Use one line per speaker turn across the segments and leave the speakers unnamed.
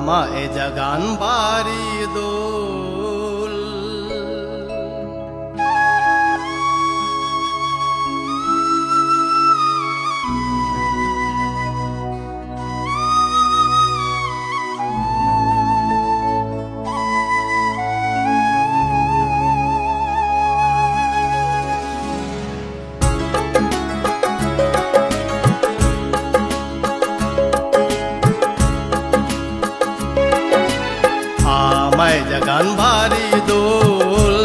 মা এ জাগান বাড়ি দোল জাগান ভারি দোল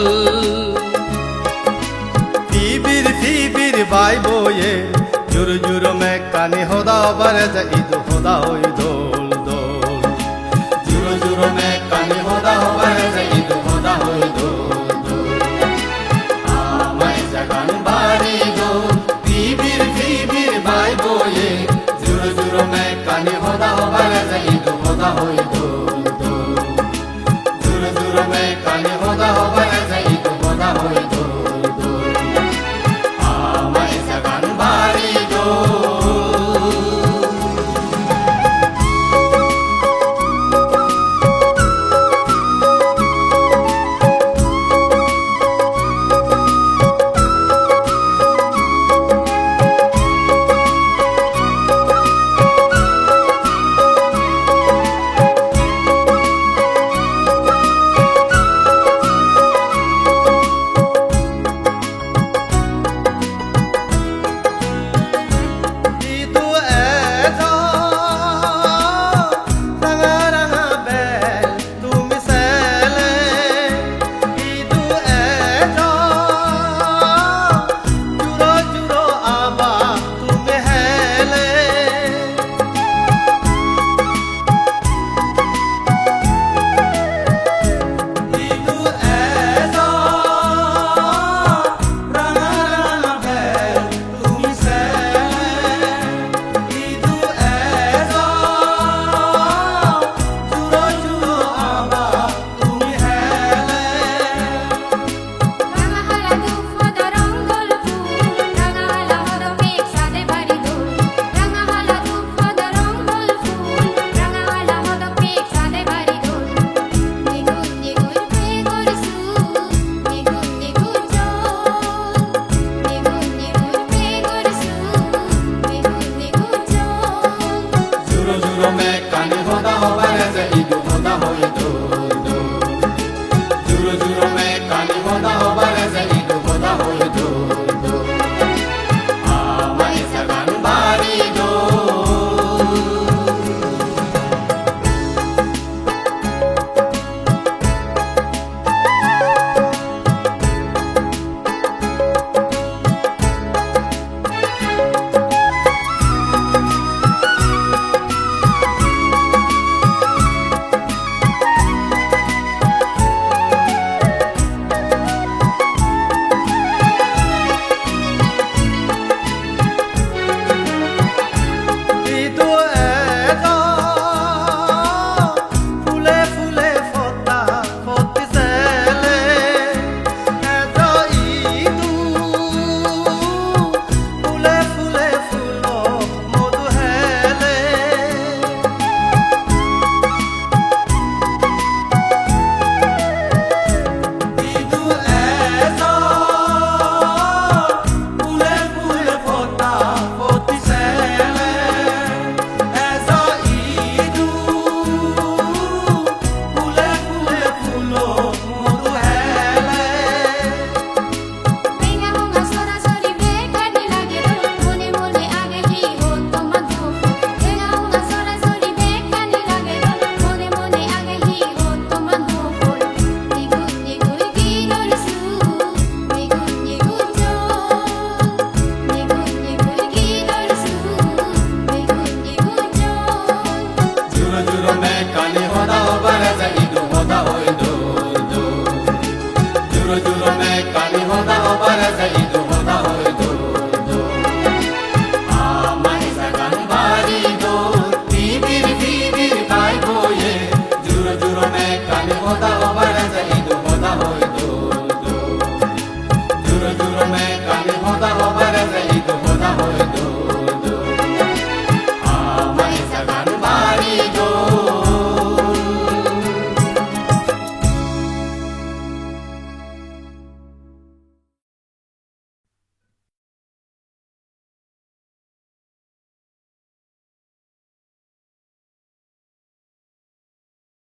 ফিবির বাই বয়ে জুর জুর মে কানে হোদা বারে যা ঈদ হোদা হই দোল দোল জুর জুর মে কানে হোদা বারে যা ঈদ হোদা হই দোল দোল আমায় জাগান ভারি দোল ফিবির বাই বয়ে জুর জুর মে কানে হোদা বারে যা ঈদ হোদা হই দোল কানে হোদা বারে যা ঈদ হোদা হই দোল দোল আমায় জাগান ভারি কানে হোদা বারে যা ঈদ হোদা হই